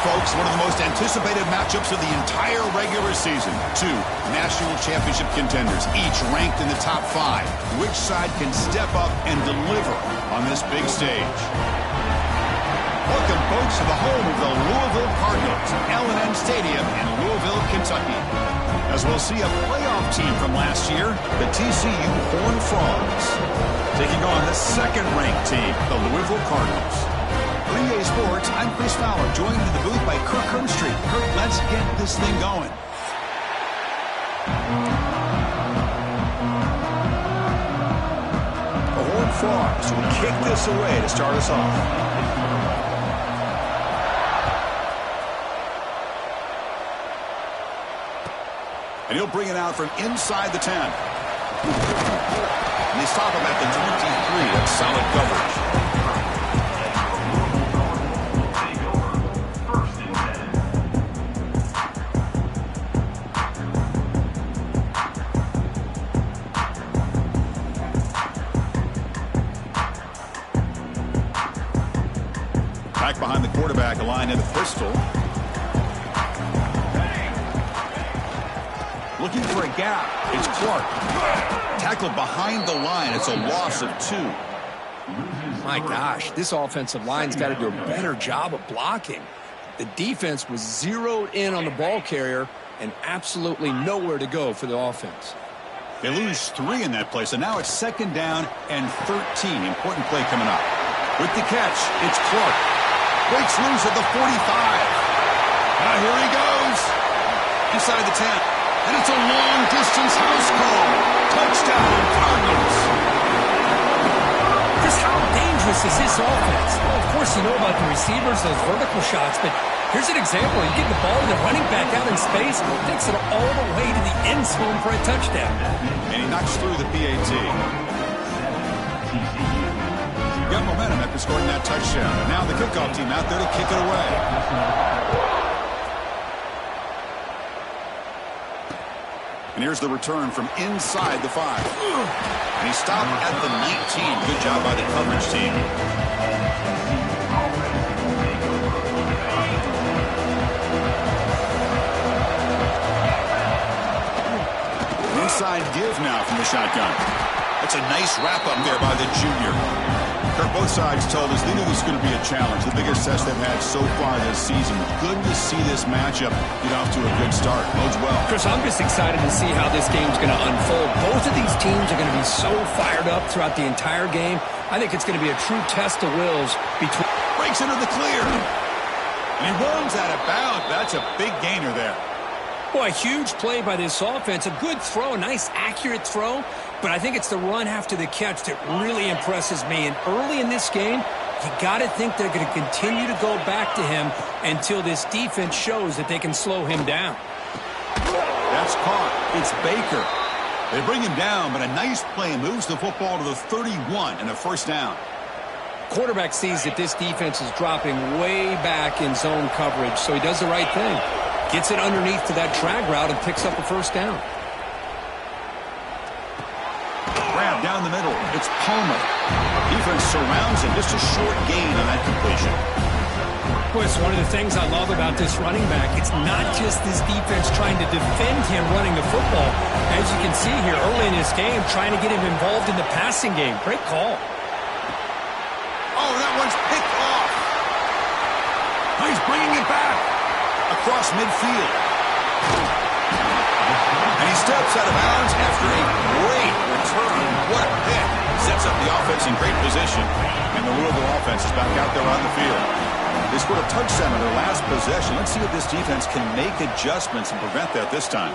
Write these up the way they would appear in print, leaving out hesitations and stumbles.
folks, one of the most anticipated matchups of the entire regular season. Two national championship contenders, each ranked in the top 5. Which side can step up and deliver on this big stage? Welcome, folks, to the home of the Louisville Cardinals, L&N Stadium in Louisville, Kentucky. As we'll see a playoff team from last year, the TCU Horned Frogs, taking on the second-ranked team, the Louisville Cardinals. For EA Sports, I'm Chris Fowler, joined in the booth by Kirk Herbstreit. Kirk, let's get this thing going. The Horned Frogs will kick this away to start us off. And he'll bring it out from inside the 10. And they stop him at the 23. That's solid coverage. Back behind the quarterback, a line in the pistol. Looking for a gap. It's Clark. Tackled behind the line. It's a loss of 2. My gosh, this offensive line's got to do a better job of blocking. The defense was zeroed in on the ball carrier and absolutely nowhere to go for the offense. They lose 3 in that play, so now it's 2nd down and 13. Important play coming up. With the catch, it's Clark. Breaks loose at the 45. Here he goes. Inside the 10. And it's a long-distance house call. Touchdown, Cardinals. Just how dangerous is this offense? Well, of course, you know about the receivers, those vertical shots, but here's an example. You get the ball to the running back out in space, takes it all the way to the end zone for a touchdown. And he knocks through the PAT. Got momentum after scoring that touchdown. And now the kickoff team out there to kick it away. And here's the return from inside the 5. And he stopped at the 19. Good job by the coverage team. Inside give now from the shotgun. That's a nice wrap-up there by the junior. Kirk, both sides told us they knew this was going to be a challenge, the biggest test they've had so far this season. Good to see this matchup get off to a good start. Bodes well. Chris, I'm just excited to see how this game's going to unfold. Both of these teams are going to be so fired up throughout the entire game. I think it's going to be a true test of wills between... Breaks into the clear. And he runs out of bounds. That's a big gainer there. Boy, a huge play by this offense. A good throw, a nice accurate throw. But I think it's the run after the catch that really impresses me. And early in this game, you got to think they're going to continue to go back to him until this defense shows that they can slow him down. That's caught. It's Baker. They bring him down, but a nice play moves the football to the 31 and a first down. Quarterback sees that this defense is dropping way back in zone coverage, so he does the right thing. Gets it underneath to that drag route and picks up a first down. Grab down the middle. It's Palmer. Defense surrounds him. Just a short gain on that completion. Boy, it's one of the things I love about this running back. It's not just this defense trying to defend him running the football. As you can see here early in this game, trying to get him involved in the passing game. Great call. Oh, that one's picked off. Oh, he's bringing it back across midfield. And he steps out of bounds after a great return. What a pick. Sets up the offense in great position. And the Louisville offense is back out there on the field. They scored a touchdown on their last possession. Let's see if this defense can make adjustments and prevent that this time.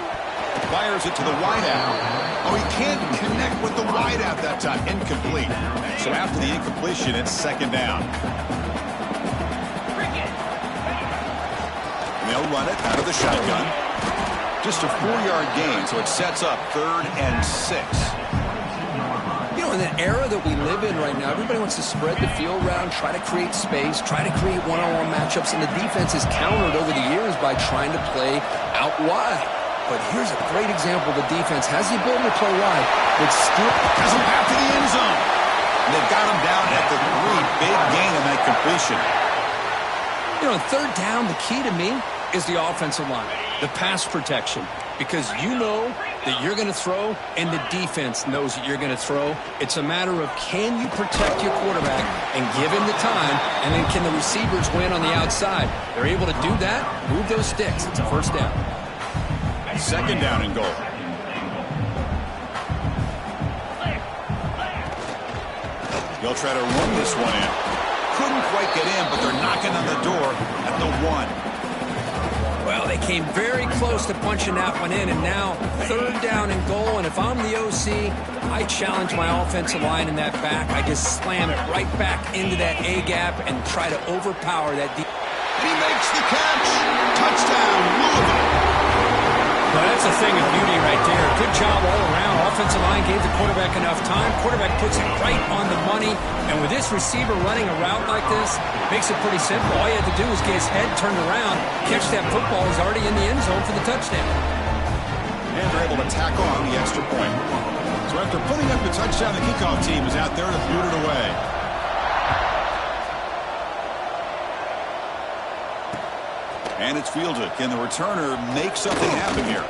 Fires it to the wideout. Oh, he can't connect with the wideout that time. Incomplete. So after the incompletion, it's 2nd down. And they'll run it out of the shotgun. Just a 4-yard gain, so it sets up 3rd and 6. You know, in the era that we live in right now, everybody wants to spread the field around, try to create space, try to create one-on-one matchups, and the defense has countered over the years by trying to play out wide. But here's a great example. The defense has the ability to play wide, but still has him back to the end zone. And they've got him down at the 3. Big gain on that completion. You know, third down, the key to me is the offensive line, the pass protection, because you know that you're going to throw and the defense knows that you're going to throw. It's a matter of can you protect your quarterback and give him the time, and then can the receivers win on the outside? They're able to do that, move those sticks. It's a first down. Second down and goal. They'll try to run this one in. Couldn't quite get in, but they're knocking on the door at the 1. Well, they came very close to punching that one in, and now third down and goal. And if I'm the OC, I challenge my offensive line in that back. I just slam it right back into that A-gap and try to overpower that. He makes the catch. Touchdown, Louisville. Well, that's a thing of beauty right there. Good job all around. Offensive line gave the quarterback enough time. Quarterback puts it right on the money. And with this receiver running a route like this, it makes it pretty simple. All you had to do was get his head turned around, catch that football. He's already in the end zone for the touchdown. And they're able to tack on the extra point. So after putting up the touchdown, the kickoff team is out there to boot it away. And it's fielded. Can the returner make something happen here?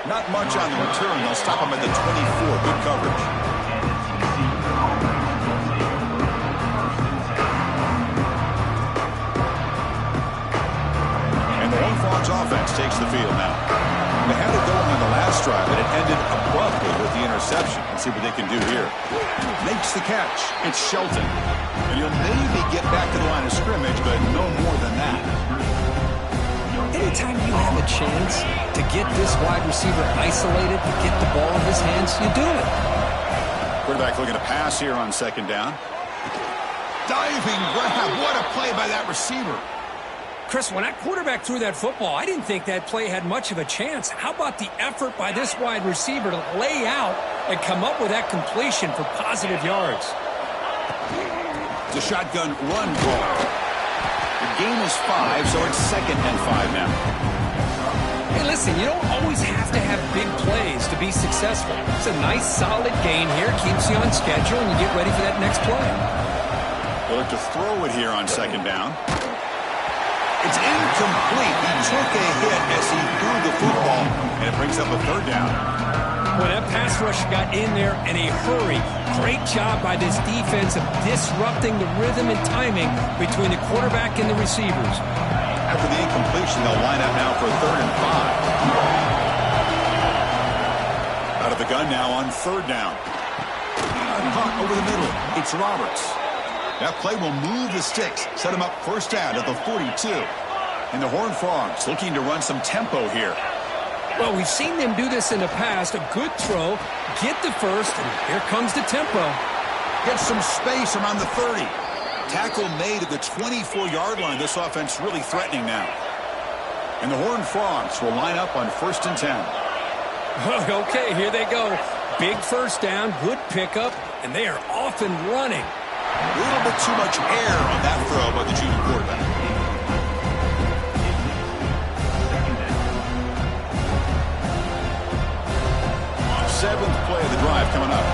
Not much on the return. They'll stop him at the 24. Good coverage. And the Horned Frogs offense takes the field now. They had it going on the last drive, but it ended abruptly with the interception. Let's see what they can do here. Makes the catch. It's Shelton. And you'll maybe get back to the line of scrimmage, but no more than that. Anytime you have a chance to get this wide receiver isolated, to get the ball in his hands, you do it. Quarterback looking to pass here on second down. Diving grab. What a play by that receiver. Chris, when that quarterback threw that football, I didn't think that play had much of a chance. How about the effort by this wide receiver to lay out and come up with that completion for positive yards? It's a shotgun run call. The gain is 5, so it's 2nd and 5 now. Hey, listen, you don't always have to have big plays to be successful. It's a nice, solid gain here. Keeps you on schedule, and you get ready for that next play. They'll look to throw it here on second down. It's incomplete. He took a hit as he threw the football, and it brings up a third down. Well, that pass rush got in there in a hurry. Great job by this defense of disrupting the rhythm and timing between the quarterback and the receivers. After the incompletion, they'll line up now for 3rd and 5. Out of the gun now on 3rd down. Hunt over the middle. It's Roberts. That play will move the sticks, set him up first down at the 42. And the Horned Frogs looking to run some tempo here. Well, we've seen them do this in the past. A good throw, get the first, and here comes the tempo. Get some space around the 30. Tackle made at the 24-yard line. This offense really threatening now. And the Horned Frogs will line up on 1st and 10. Okay, here they go. Big first down, good pickup, and they are off and running. A little bit too much air on that throw by the junior quarterback. Seventh play of the drive coming up.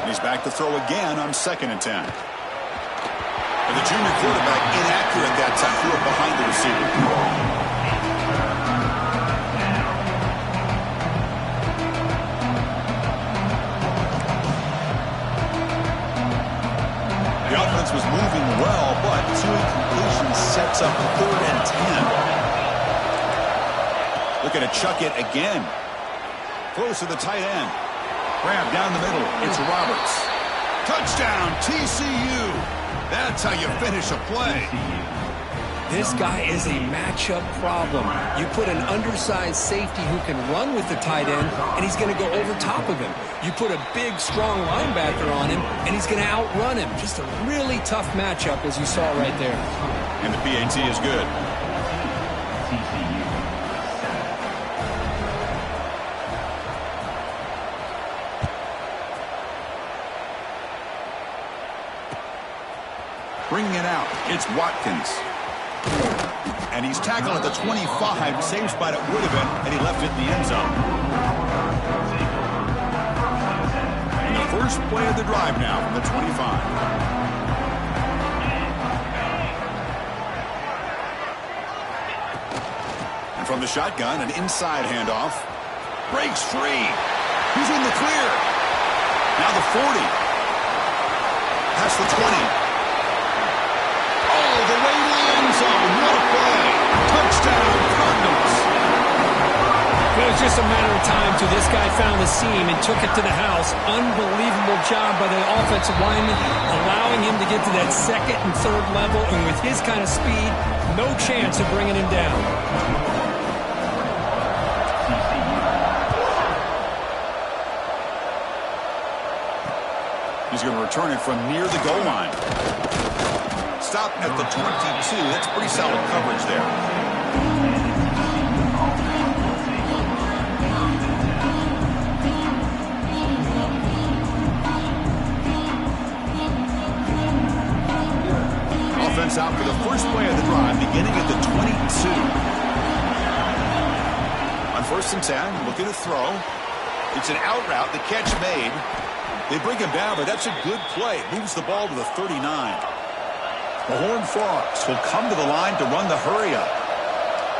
He's back to throw again on 2nd and 10. And the junior quarterback inaccurate that time, threw it behind the receiver. The offense was moving well, but 2 incompletions sets up 3rd and 10. Looking to chuck it again. Close to the tight end. Grab down the middle. It's Roberts. Touchdown, TCU. That's how you finish a play. This guy is a matchup problem. You put an undersized safety who can run with the tight end, and he's going to go over top of him. You put a big, strong linebacker on him, and he's going to outrun him. Just a really tough matchup, as you saw right there. And the PAT is good. Bringing it out, it's Watkins. And he's tackled at the 25. Same spot it would have been, and he left it in the end zone. And the first play of the drive now from the 25. From the shotgun, an inside handoff. Breaks free. He's in the clear. Now the 40. Past the 20. All the way to the end zone. What a play. Touchdown, Cardinals. It was just a matter of time till this guy found the seam and took it to the house. Unbelievable job by the offensive lineman, allowing him to get to that second and third level, and with his kind of speed, no chance of bringing him down. He's going to return it from near the goal line. Stop at the 22. That's pretty solid coverage there. Offense out for the first play of the drive, beginning at the 22. On 1st and 10, looking to throw. It's an out route, the catch made. They bring him down, but that's a good play. Moves the ball to the 39. The Horned Frogs will come to the line to run the hurry-up.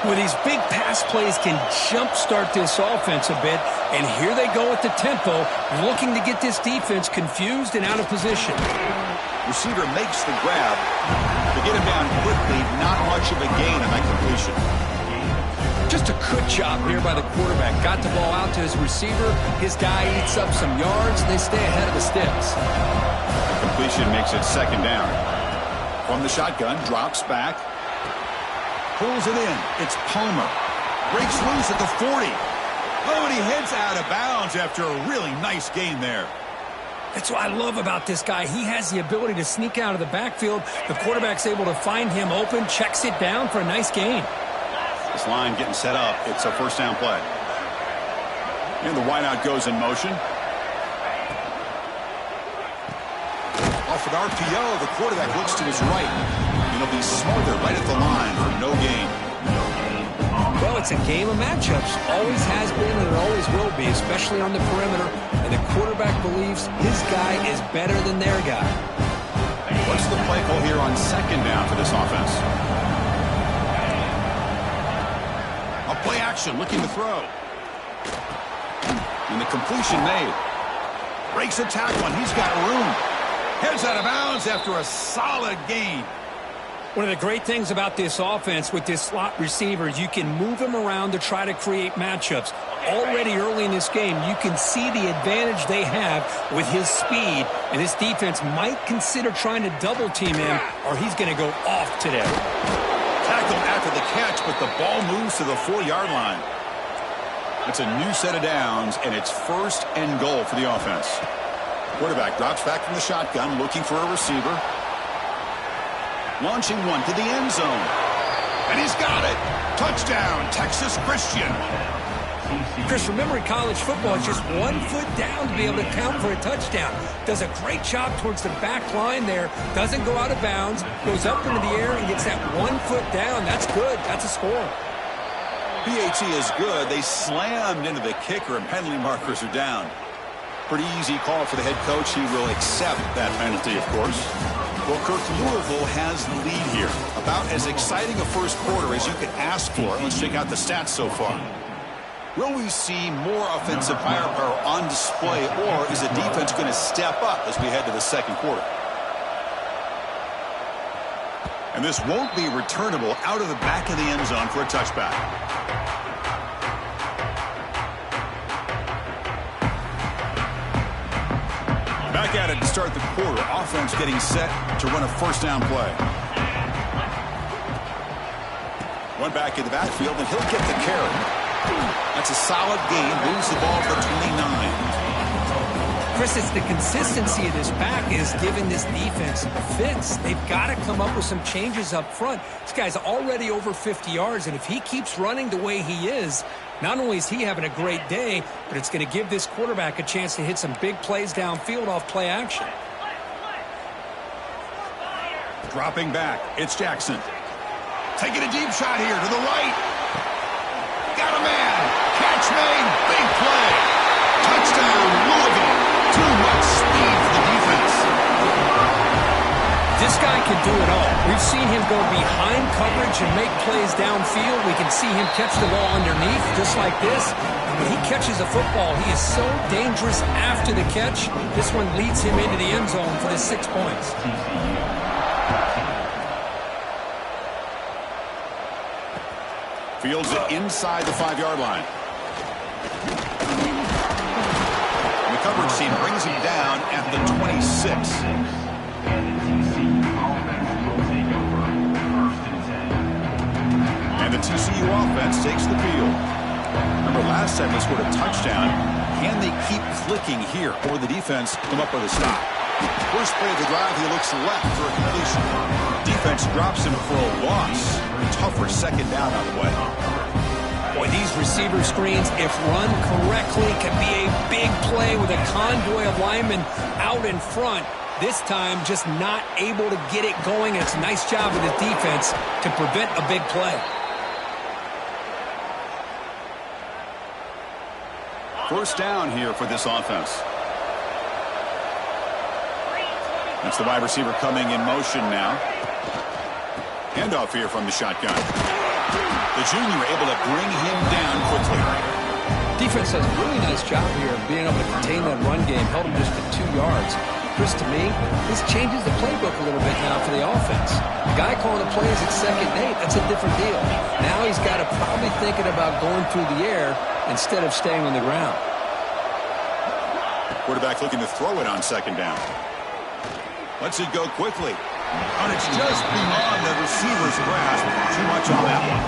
Well, these big pass plays can jumpstart this offense a bit, and here they go at the tempo, looking to get this defense confused and out of position. Receiver makes the grab. To get him down quickly, not much of a gain on that completion. Just a good job here by the quarterback. Got the ball out to his receiver. His guy eats up some yards, and they stay ahead of the sticks. The completion makes it 2nd down. From the shotgun, drops back. Pulls it in. It's Palmer. Breaks loose at the 40. Oh, and he heads out of bounds after a really nice gain there. That's what I love about this guy. He has the ability to sneak out of the backfield. The quarterback's able to find him open, checks it down for a nice gain. This line getting set up. It's a 1st down play. And the wideout goes in motion. Off an RPO, the quarterback looks to his right. And he'll be smothered right at the line for no gain. Well, it's a game of matchups. Always has been and it always will be, especially on the perimeter. And the quarterback believes his guy is better than their guy. What's the play call here on 2nd down for this offense? A play action, looking to throw. And the completion made. Breaks a tackle, and he's got room. Heads out of bounds after a solid gain. One of the great things about this offense with this slot receiver is you can move him around to try to create matchups. Already early in this game, you can see the advantage they have with his speed, and this defense might consider trying to double-team him, or he's going to go off today. Tackled after the catch, but the ball moves to the 4-yard line. It's a new set of downs, and it's 1st and goal for the offense. Quarterback drops back from the shotgun, looking for a receiver. Launching one to the end zone. And he's got it. Touchdown, Texas Christian. Chris, remember in college football, it's just 1 foot down to be able to count for a touchdown. Does a great job towards the back line there. Doesn't go out of bounds. Goes up into the air and gets that 1 foot down. That's good. That's a score. PAT is good. They slammed into the kicker and penalty markers are down. Pretty easy call for the head coach. He will accept that penalty, of course. Well, Kirk, Louisville has the lead here. About as exciting a first quarter as you could ask for. Let's check out the stats so far. Will we see more offensive firepower on display, or is the defense going to step up as we head to the 2nd quarter? And this won't be returnable out of the back of the end zone for a touchback. Back at it to start the quarter. Offense getting set to run a 1st down play. One back in the backfield, and he'll get the carry. That's a solid gain. Moves the ball to 29. Chris, it's the consistency of this back is giving this defense fits. They've got to come up with some changes up front. This guy's already over 50 yards, and if he keeps running the way he is, not only is he having a great day, but it's going to give this quarterback a chance to hit some big plays downfield off play action. Dropping back, it's Jackson. Taking a deep shot here to the right. Got a man. Catch made. Big play. Touchdown, Louisville. Too much speed for the defense. This guy can do it all. We've seen him go behind coverage and make plays downfield. We can see him catch the ball underneath, just like this. And when he catches a football, he is so dangerous after the catch. This one leads him into the end zone for the 6 points. Fields it inside the 5-yard line. And the coverage team brings him down at the 26. And the TCU offense takes the field. Remember, last time they scored a touchdown. Can they keep clicking here, or the defense come up with a stop? First play of the drive, he looks left for a completion. Defense drops him for a loss. Tougher second down on the way. Boy, these receiver screens, if run correctly, can be a big play with a convoy of linemen out in front. This time, just not able to get it going. It's a nice job of the defense to prevent a big play. First down here for this offense. That's the wide receiver coming in motion now. Handoff here from the shotgun. The junior able to bring him down quickly. Defense does a really nice job here of being able to contain that run game. Held him just to 2 yards. Chris, to me, this changes the playbook a little bit now for the offense. The guy calling the plays at 2nd and 8, that's a different deal. Now he's got to probably thinking about going through the air instead of staying on the ground. Quarterback looking to throw it on 2nd down. Lets it go quickly. And it's just beyond the receiver's grasp. Too much on that one.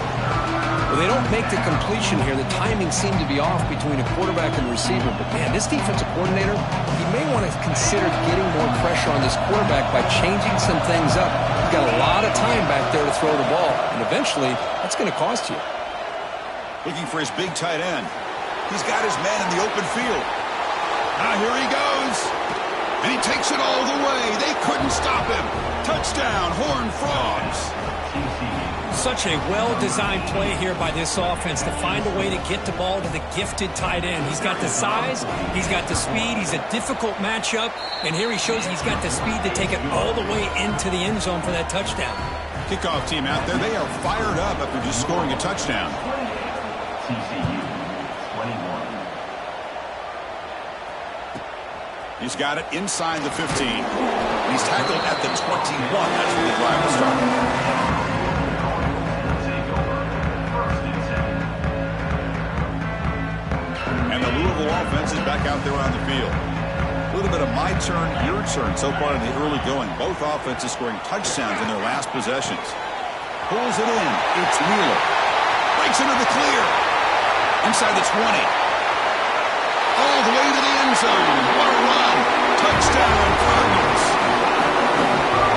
Well, they don't make the completion here. The timing seemed to be off between a quarterback and receiver. But, man, this defensive coordinator, he may want to consider getting more pressure on this quarterback by changing some things up. He's got a lot of time back there to throw the ball. And eventually, that's going to cost you. Looking for his big tight end. He's got his man in the open field. Now here he goes. And he takes it all the way. They couldn't stop him. Touchdown, Horned Frogs. Such a well-designed play here by this offense to find a way to get the ball to the gifted tight end. He's got the size, he's got the speed, he's a difficult matchup, and here he shows he's got the speed to take it all the way into the end zone for that touchdown. Kickoff team out there, they are fired up after just scoring a touchdown. He's got it inside the 15. He's tackled at the 21. That's where the drive will start. And the Louisville offense is back out there on the field. A little bit of my turn, your turn so far in the early going. Both offenses scoring touchdowns in their last possessions. Pulls it in. It's Wheeler. Breaks into the clear. Inside the 20. All the way to the end zone. What a run. Touchdown, Cardinals.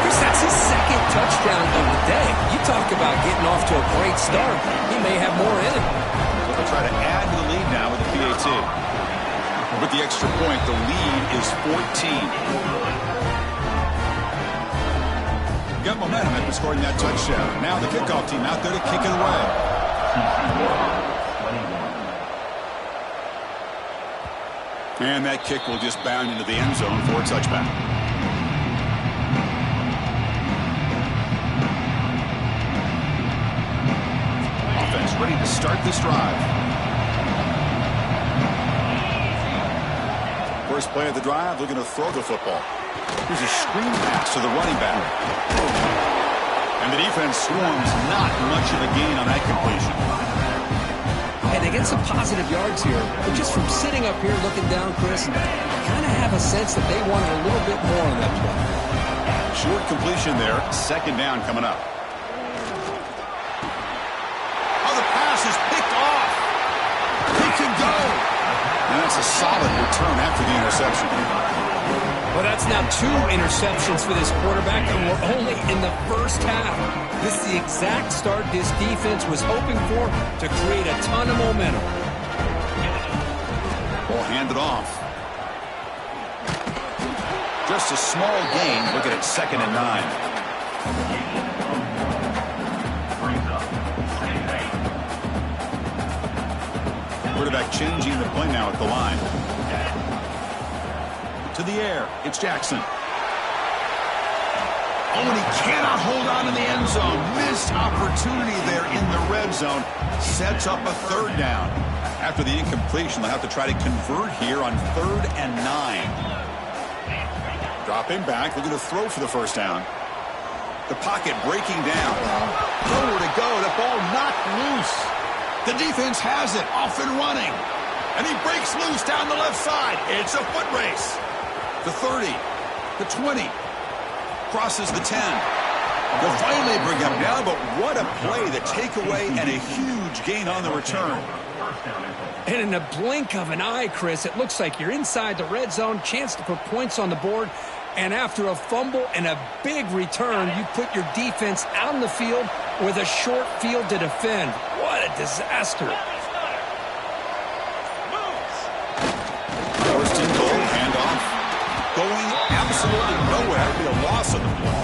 Chris, that's his 2nd touchdown of the day. You talk about getting off to a great start. He may have more in him. So they'll try to add to the lead now with the PAT. With the extra point, the lead is 14. Got momentum after scoring that touchdown. Now the kickoff team out there to kick it away. And that kick will just bound into the end zone for a touchback. Offense ready to start this drive. First play of the drive, looking to throw the football. Here's a screen pass to the running back. And the defense swarms, not much of a gain on that completion. And they get some positive yards here. But just from sitting up here looking down, Chris, I kind of have a sense that they wanted a little bit more on that play. Short completion there. 2nd down coming up. Oh, the pass is picked off. He can go. And that's a solid return after the interception. Well, that's now 2 interceptions for this quarterback, and we're only in the first half. This is the exact start this defense was hoping for to create a ton of momentum. Ball handed off. Just a small gain. Look at it, 2nd and 9. Quarterback changing the play now at the line. To the air, it's Jackson. Oh, and he cannot hold on in the end zone. Missed opportunity there in the red zone. Sets up a third down. After the incompletion, they'll have to try to convert here on 3rd and 9. Dropping back, looking to throw for the first down. The pocket breaking down. Nowhere to go. The ball knocked loose. The defense has it, off and running. And he breaks loose down the left side. It's a foot race. The 30, the 20. Crosses the 10. They'll finally bring him down, but what a play, the takeaway, and a huge gain on the return. And in the blink of an eye, Chris, it looks like you're inside the red zone, chance to put points on the board, and after a fumble and a big return, you put your defense out on the field with a short field to defend. What a disaster. First and goal, handoff. Going absolutely nowhere. It'll be a loss of the play.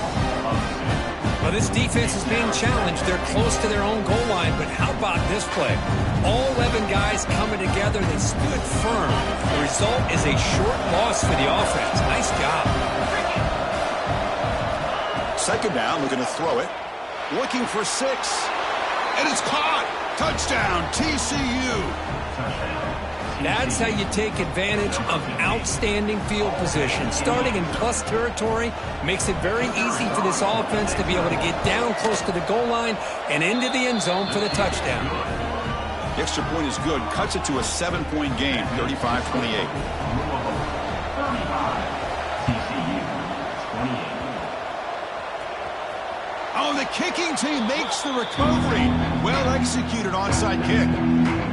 Well, this defense is being challenged. They're close to their own goal line, but how about this play? All 11 guys coming together. They stood firm. The result is a short loss for the offense. Nice job. Second down, looking to throw it. Looking for 6. And it's caught. Touchdown, TCU. That's how you take advantage of outstanding field position. Starting in plus territory makes it very easy for this offense to be able to get down close to the goal line and into the end zone for the touchdown. The extra point is good. Cuts it to a 7-point game, 35-28. Oh, the kicking team makes the recovery. Well executed onside kick.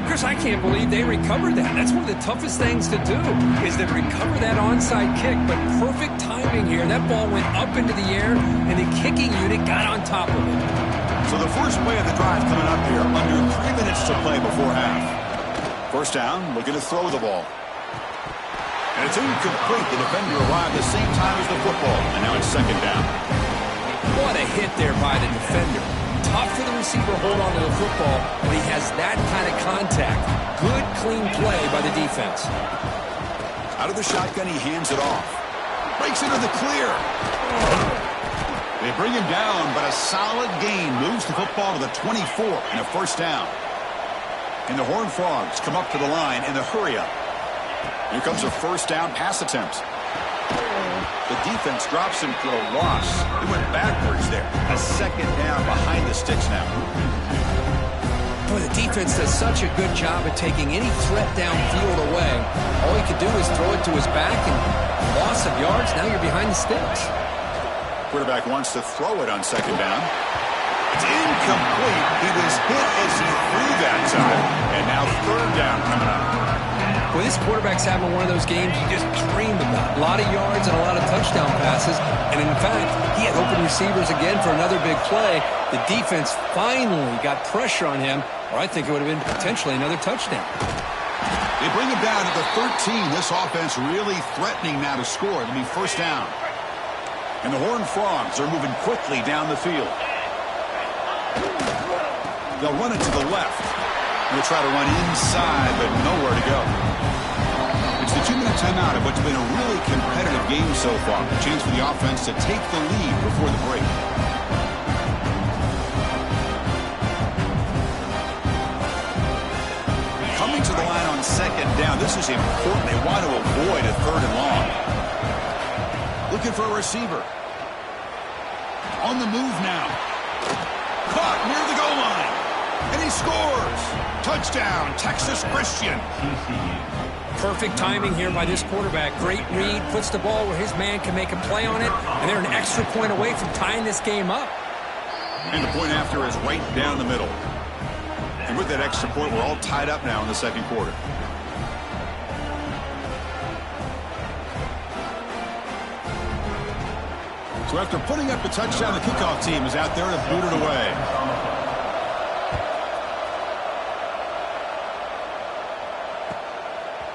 Chris, I can't believe they recovered that. That's one of the toughest things to do, is to recover that onside kick. But perfect timing here. That ball went up into the air, and the kicking unit got on top of it. So the first play of the drive coming up here. Under 3 minutes to play before half. First down, looking to throw the ball. And it's incomplete. The defender arrived the same time as the football. And now it's second down. What a hit there by the defender. Tough for the receiver to hold on to the football, but he has that kind of contact. Good, clean play by the defense. Out of the shotgun, he hands it off. Breaks into the clear. They bring him down, but a solid gain moves the football to the 24 and a first down. And the Horned Frogs come up to the line in the hurry-up. Here comes a first down pass attempt. The defense drops him for a loss. He went backwards there. A second down behind the sticks now. Boy, the defense does such a good job at taking any threat downfield away. All he could do is throw it to his back, and loss of yards, now you're behind the sticks. Quarterback wants to throw it on second down. It's incomplete. He was hit as he threw that time. And now third down coming up. Well, this quarterback's having one of those games you just dreamed about. A lot of yards and a lot of touchdown passes. And in fact, he had open receivers again for another big play. The defense finally got pressure on him, or I think it would have been potentially another touchdown. They bring him down to the 13. This offense really threatening now to score. It'll be first down. And the Horned Frogs are moving quickly down the field. They'll run it to the left. They'll try to run inside, but nowhere to go. It's the 2-minute timeout of what's been a really competitive game so far. A chance for the offense to take the lead before the break. Coming to the line on second down. This is important. They want to avoid a third and long. Looking for a receiver. On the move now. Caught near the goal line. And he scores. Touchdown, Texas Christian. Perfect timing here by this quarterback. Great read, puts the ball where his man can make a play on it, and they're an extra point away from tying this game up. And the point after is right down the middle. And with that extra point, we're all tied up now in the second quarter. So after putting up the touchdown, the kickoff team is out there to boot it away.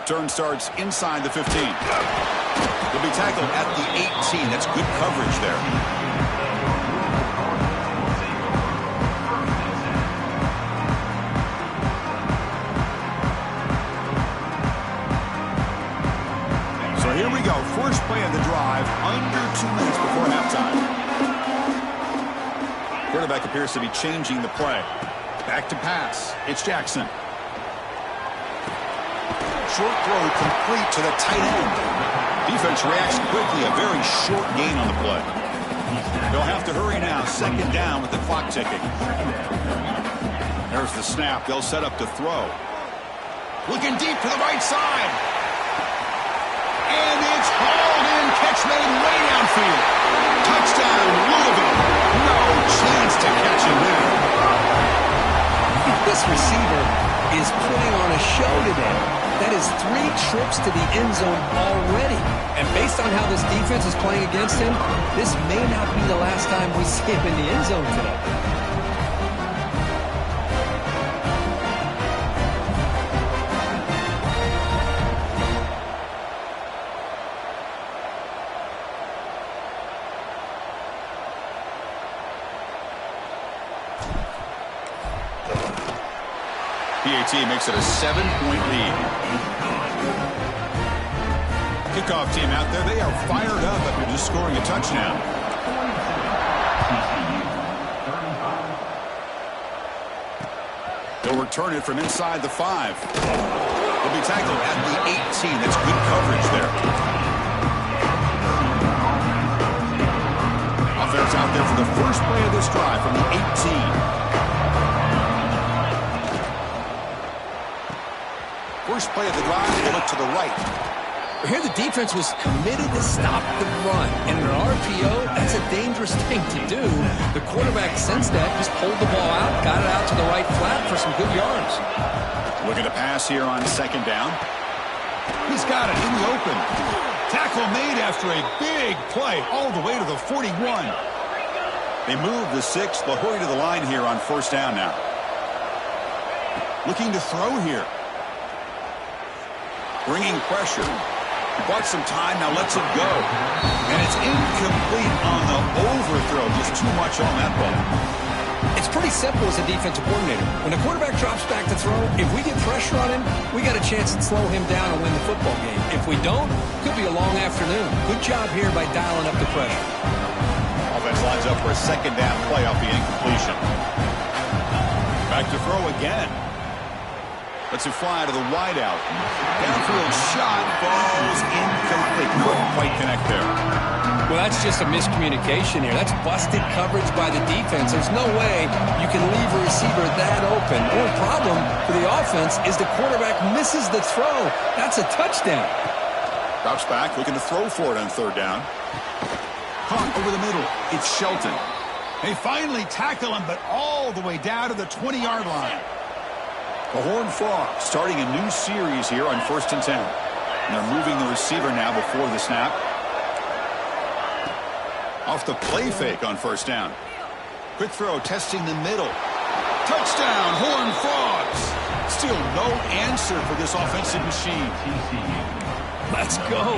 Turn starts inside the 15. He'll be tackled at the 18. That's good coverage there. Well, here we go. First play of the drive, under 2 minutes before halftime. Quarterback appears to be changing the play. Back to pass. It's Jackson. Short throw complete to the tight end. Defense reacts quickly. A very short gain on the play. They'll have to hurry now. Second down with the clock ticking. There's the snap. They'll set up to throw. Looking deep to the right side. And it's hauled in. Catch made way downfield. Touchdown, Louisville. No chance to catch him there. This receiver is putting on a show today. That is 3 trips to the end zone already. And based on how this defense is playing against him, this may not be the last time we see him in the end zone today. PAT makes it a 7-point lead. Kickoff team out there, they are fired up after just scoring a touchdown. They'll return it from inside the 5. They'll be tackled at the 18. That's good coverage there. Offense out there for the first play of this drive from the 18. First play of the drive, they look to the right. Here the defense was committed to stop the run. And in an RPO, that's a dangerous thing to do. The quarterback sensed that, just pulled the ball out, got it out to the right flat for some good yards. Looking to pass here on second down. He's got it in the open. Tackle made after a big play all the way to the 41. They move the 6. They'll hurry to the line here on first down now. Looking to throw here. Bringing pressure. He bought some time, now lets it go. And it's incomplete on the overthrow. Just too much on that ball. It's pretty simple as a defensive coordinator. When the quarterback drops back to throw, if we get pressure on him, we got a chance to slow him down and win the football game. If we don't, could be a long afternoon. Good job here by dialing up the pressure. Offense lines up for a second down play off the incompletion. Back to throw again. Lets it fly to the wideout. Downfield shot falls incomplete. Couldn't quite connect there. Well, that's just a miscommunication here. That's busted coverage by the defense. There's no way you can leave a receiver that open. The only problem for the offense is the quarterback misses the throw. That's a touchdown. Drops back, looking to throw for it on third down. Caught over the middle. It's Shelton. They finally tackle him, but all the way down to the 20-yard line. The Horned Frogs starting a new series here on 1st and 10. And they're moving the receiver now before the snap. Off the play fake on first down. Quick throw testing the middle. Touchdown, Horned Frogs. Still no answer for this offensive machine. Let's go.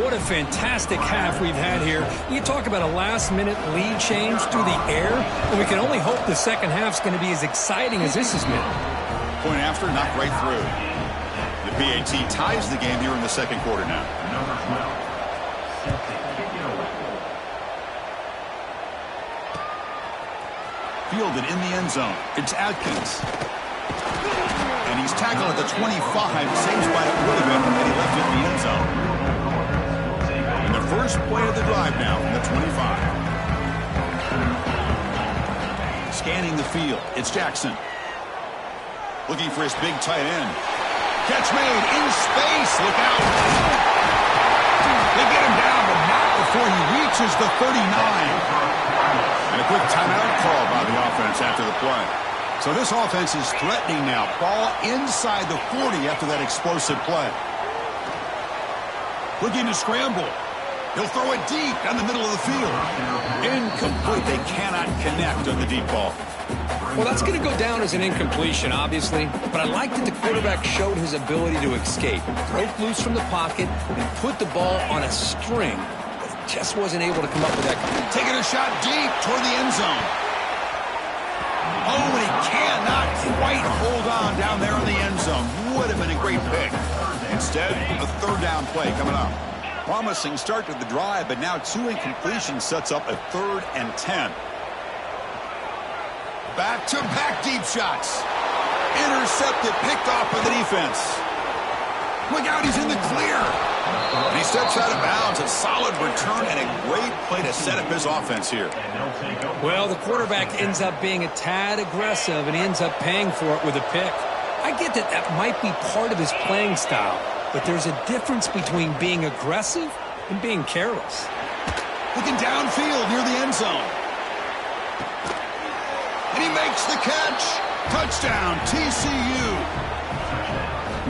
What a fantastic half we've had here. You talk about a last-minute lead change through the air, and we can only hope the second half's going to be as exciting as this has been. Point after, knocked right through. The PAT ties the game here in the second quarter now. Fielded in the end zone. It's Atkins. And he's tackled at the 25. Same spot it would have been when he left it in the end zone. And the first play of the drive now from the 25. Scanning the field. It's Jackson. Looking for his big tight end. Catch made in space. Look out. They get him down, but not before he reaches the 39. And a quick timeout call by the offense after the play. So this offense is threatening now. Ball inside the 40 after that explosive play. Looking to scramble. He'll throw it deep down the middle of the field. Incomplete. They cannot connect on the deep ball. Well, that's going to go down as an incompletion, obviously, but I like that the quarterback showed his ability to escape, broke loose from the pocket, and put the ball on a string, but just wasn't able to come up with that. Taking a shot deep toward the end zone. Oh, and he cannot quite hold on down there in the end zone. Would have been a great pick. Instead, a third down play coming up. Promising start to the drive, but now 2 incompletions sets up a 3rd and 10. Back-to-back deep shots. Intercepted, picked off by the defense. Look out, he's in the clear. And he steps out of bounds. A solid return and a great play to set up his offense here. Well, the quarterback ends up being a tad aggressive, and he ends up paying for it with a pick. I get that that might be part of his playing style, but there's a difference between being aggressive and being careless. Looking downfield near the end zone. And he makes the catch. Touchdown, TCU.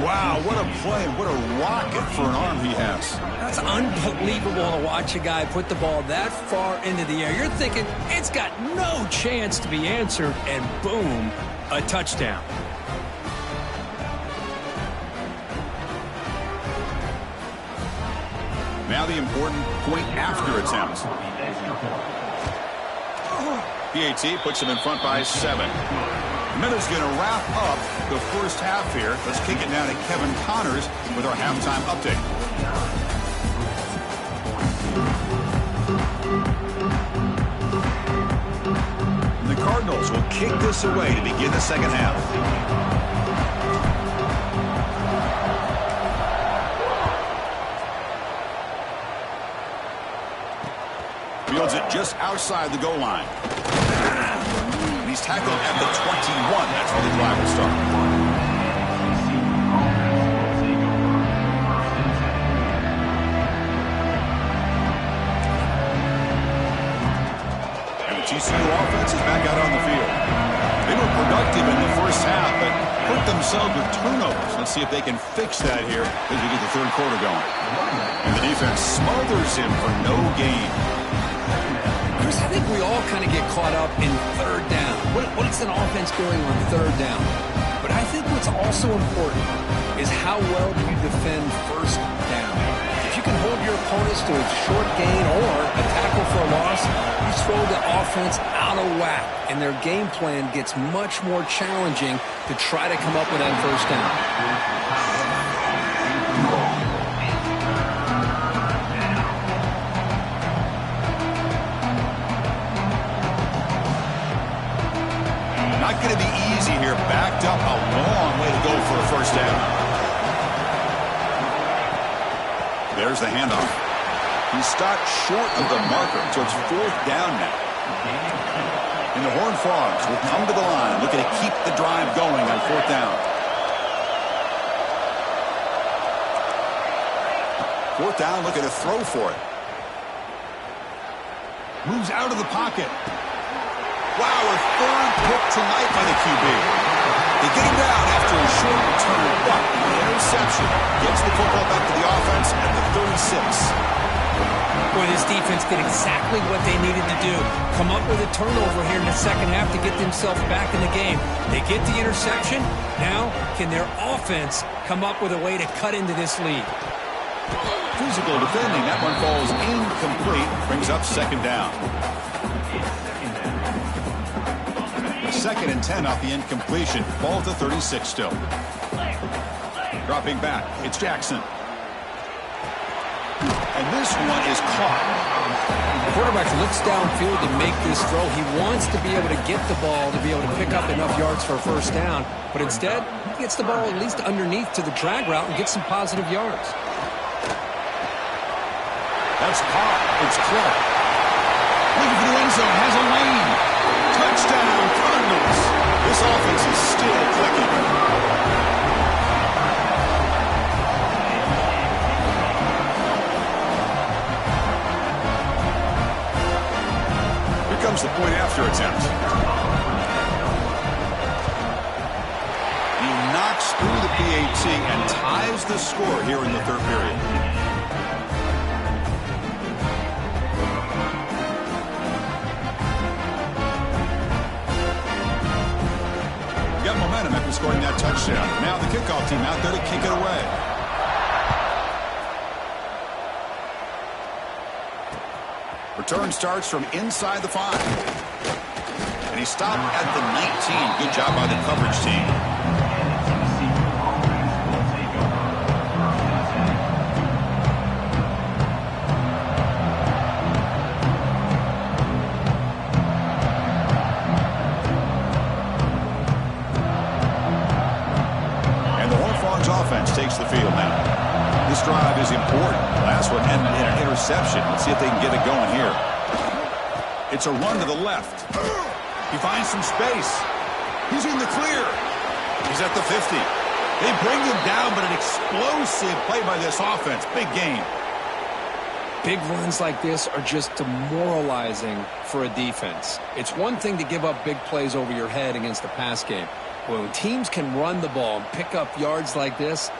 Wow, what a play. What a rocket for an arm he has. That's unbelievable to watch a guy put the ball that far into the air. You're thinking it's got no chance to be answered, and boom, a touchdown. Now the important point after attempt. PAT puts him in front by 7. Miller's going to wrap up the first half here. Let's kick it now to Kevin Connors with our halftime update. And the Cardinals will kick this away to begin the second half. Fields it just outside the goal line. And he's tackled at the 21. That's where the drive will start. And the TCU offense is back out on the field. They were productive in the first half, but hurt themselves with turnovers. Let's see if they can fix that here as we get the third quarter going. And the defense smothers him for no gain. Chris, I think we all kind of get caught up in third down. What's an offense doing on third down? But I think what's also important is how well do you defend first down. If you can hold your opponents to a short gain or a tackle for a loss, you throw the offense out of whack, and their game plan gets much more challenging to try to come up with that first down. Not going to be easy here. Backed up a long way to go for a first down. There's the handoff. He stopped short of the marker, so it's 4th down now. And the Horned Frogs will come to the line, looking to keep the drive going on 4th down. 4th down, looking to throw for it. Moves out of the pocket. Wow, a 3rd pick tonight by the QB. They get him down after a short return, but the interception gets the football back to the offense at the 36. Boy, this defense did exactly what they needed to do. Come up with a turnover here in the second half to get themselves back in the game. They get the interception. Now, can their offense come up with a way to cut into this lead? Physical defending. That one falls incomplete. Brings up 2nd down. 2nd and 10 off the incompletion. Ball at the 36 still. Dropping back. It's Jackson. And this one is caught. The quarterback looks downfield to make this throw. He wants to be able to get the ball to be able to pick up enough yards for a first down. But instead, he gets the ball at least underneath to the drag route and gets some positive yards. That's caught. It's Clark. Looking for the end zone. Has a lane. Touchdown, Cardinals. This offense is still clicking. Here comes the point after attempt. He knocks through the PAT and ties the score here in the 3rd period. Momentum after scoring that touchdown. Now the kickoff team out there to kick it away. Return starts from inside the 5. And he stopped at the 19. Good job by the coverage team. reception. Let's see if they can get it going here. It's a run to the left. He finds some space. He's in the clear. He's at the 50. They bring him down, but an explosive play by this offense. Big game. Big runs like this are just demoralizing for a defense. It's one thing to give up big plays over your head against the pass game. But when teams can run the ball and pick up yards like this,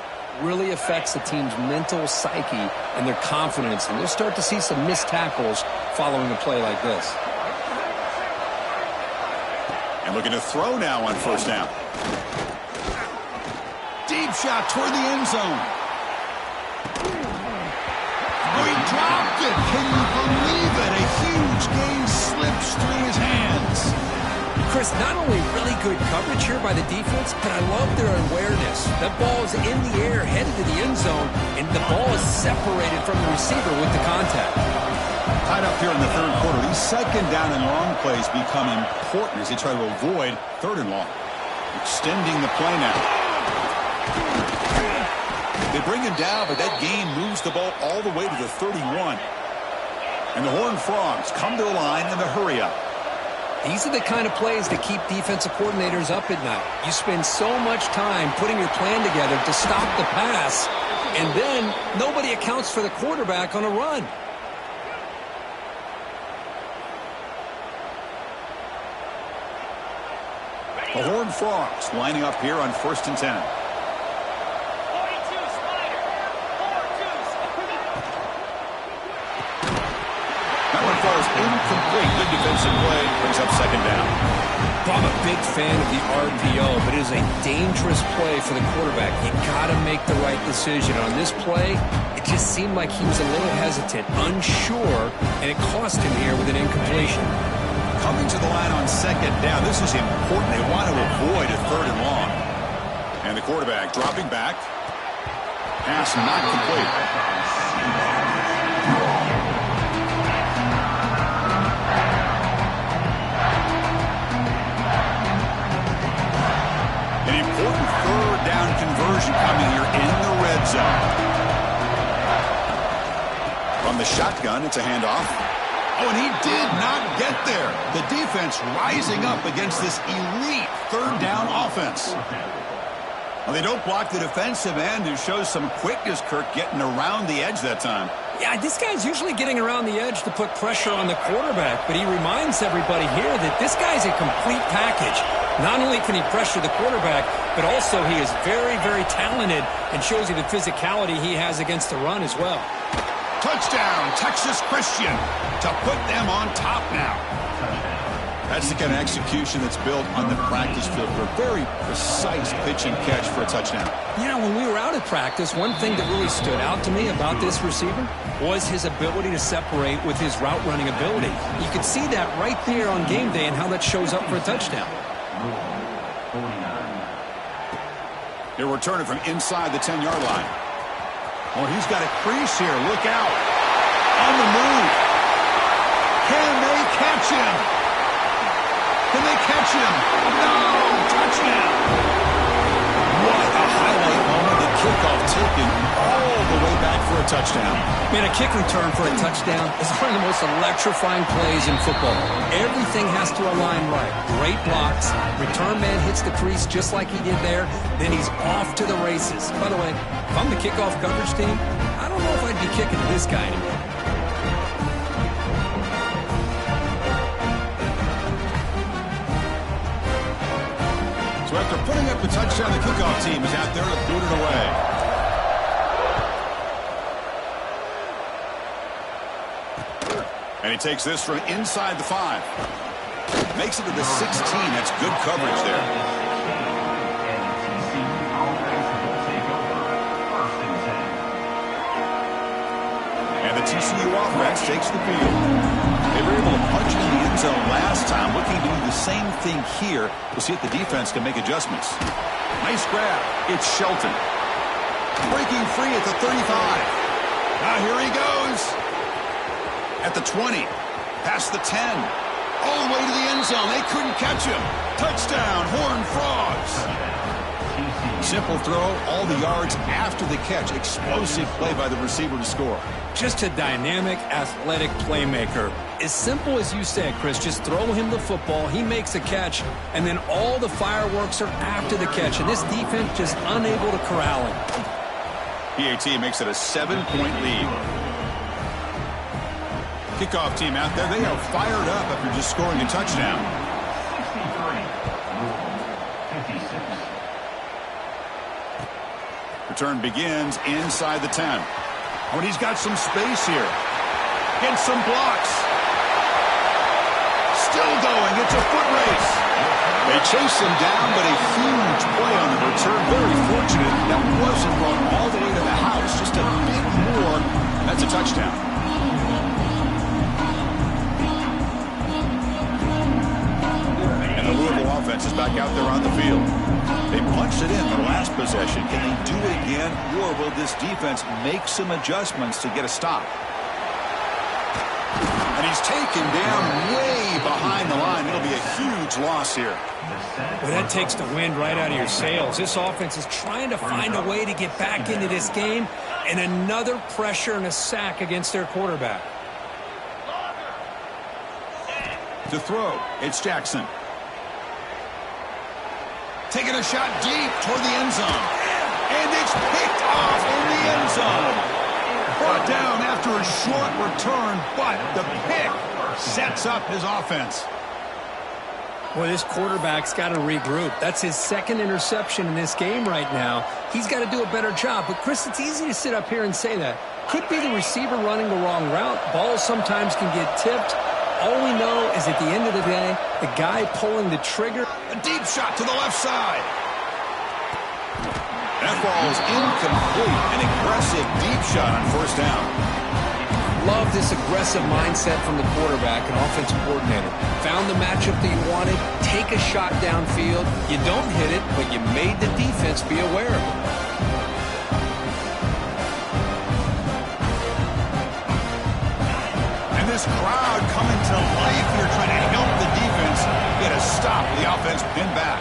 really affects the team's mental psyche and their confidence. And you'll start to see some missed tackles following a play like this. And looking to throw now on first down. Deep shot toward the end zone. Oh, he dropped it. Can you believe it? A huge gain slips through his hands. Chris, not only really good coverage here by the defense, but I love their awareness. That ball is in the air, headed to the end zone, and the ball is separated from the receiver with the contact. Tied up here in the third quarter. These second down and long plays become important as they try to avoid third and long. Extending the play now. They bring him down, but that gain moves the ball all the way to the 31. And the Horned Frogs come to the line in the hurry-up. These are the kind of plays that keep defensive coordinators up at night. You spend so much time putting your plan together to stop the pass, and then nobody accounts for the quarterback on a run. The Horned Frogs lining up here on 1st and 10. Incomplete. Good defensive play. Brings up second down. I'm a big fan of the RPO, but it is a dangerous play for the quarterback. You got to make the right decision. On this play, it just seemed like he was a little hesitant, unsure, and it cost him here with an incompletion. Coming to the line on second down. This is important. They want to avoid a third and long. And the quarterback dropping back. Pass not complete. An important third down conversion coming here in the red zone. From the shotgun, it's a handoff. Oh, and he did not get there. The defense rising up against this elite third down offense. Well, they don't block the defensive end, who shows some quickness, Kirk, getting around the edge that time. Yeah, this guy's usually getting around the edge to put pressure on the quarterback, but he reminds everybody here that this guy's a complete package. Not only can he pressure the quarterback, but also he is very, very talented and shows you the physicality he has against the run as well. Touchdown, Texas Christian, to put them on top now. That's the kind of execution that's built on the practice field for a very precise pitch and catch for a touchdown. You know, when we were out at practice, one thing that really stood out to me about this receiver was his ability to separate with his route running ability. You could see that right there on game day and how that shows up for a touchdown. They're returning from inside the 10-yard line. Oh, he's got a crease here. Look out. On the move. Can they catch him? Can they catch him? No! Touchdown! What a highlight moment. The kickoff taken all the way back for a touchdown. Man, a kick return for a touchdown is one of the most electrifying plays in football. Everything has to align right. Great blocks. Return man hits the crease just like he did there. Then he's off to the races. By the way, if I'm the kickoff coverage team, I don't know if I'd be kicking to this guy anymore. So after putting up the touchdown, the kickoff team is out there to boot it away. And he takes this from inside the 5. Makes it to the 16. That's good coverage there. And the TCU offense takes the field. They were able to punch it in the end zone last time. Looking to do the same thing here. We'll see if the defense can make adjustments. Nice grab. It's Shelton. Breaking free at the 35. Now here he goes. At the 20. Past the 10. All the way to the end zone. They couldn't catch him. Touchdown, Horned Frogs. Simple throw, all the yards after the catch. Explosive play by the receiver to score. Just a dynamic, athletic playmaker. As simple as you said, Chris, just throw him the football, he makes a catch, and then all the fireworks are after the catch, and this defense just unable to corral him. PAT makes it a 7-point lead. Kickoff team out there, they are fired up after just scoring a touchdown. 63. Return begins inside the 10. When he's got some space here. Gets some blocks. Still going. It's a foot race. They chase him down, but a huge play on the return. Very fortunate that wasn't run all the way to the house. Just a bit more. That's a touchdown. And the Louisville offense is back out there on the field. They punched it in the last possession. Can they do it again, or will this defense make some adjustments to get a stop? And he's taken down way behind the line. It'll be a huge loss here. Well, that takes the wind right out of your sails. This offense is trying to find a way to get back into this game, and another pressure and a sack against their quarterback. To throw, it's Jackson. Taking a shot deep toward the end zone. And it's picked off in the end zone. Brought down after a short return, but the pick sets up his offense. Boy, this quarterback's got to regroup. That's his second interception in this game right now. He's got to do a better job. But, Chris, it's easy to sit up here and say that. Could be the receiver running the wrong route. Balls sometimes can get tipped. All we know is at the end of the day, the guy pulling the trigger. A deep shot to the left side. That ball's incomplete. An aggressive deep shot on first down. Love this aggressive mindset from the quarterback and offensive coordinator. Found the matchup that you wanted. Take a shot downfield. You don't hit it, but you made the defense be aware of it. This crowd coming to life here, trying to help the defense get a stop. The offense pinned back.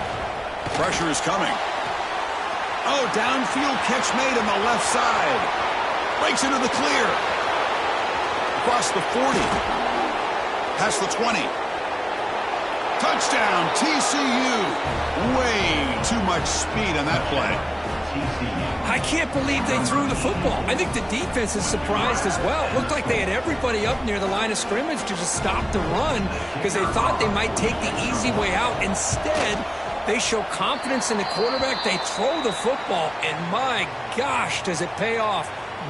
Pressure is coming. Oh, downfield catch made on the left side. Breaks into the clear. Across the 40. Past the 20. Touchdown, TCU. Way too much speed on that play. I can't believe they threw the football. I think the defense is surprised as well. It looked like they had everybody up near the line of scrimmage to just stop the run because they thought they might take the easy way out. Instead, they show confidence in the quarterback. They throw the football, and my gosh, does it pay off.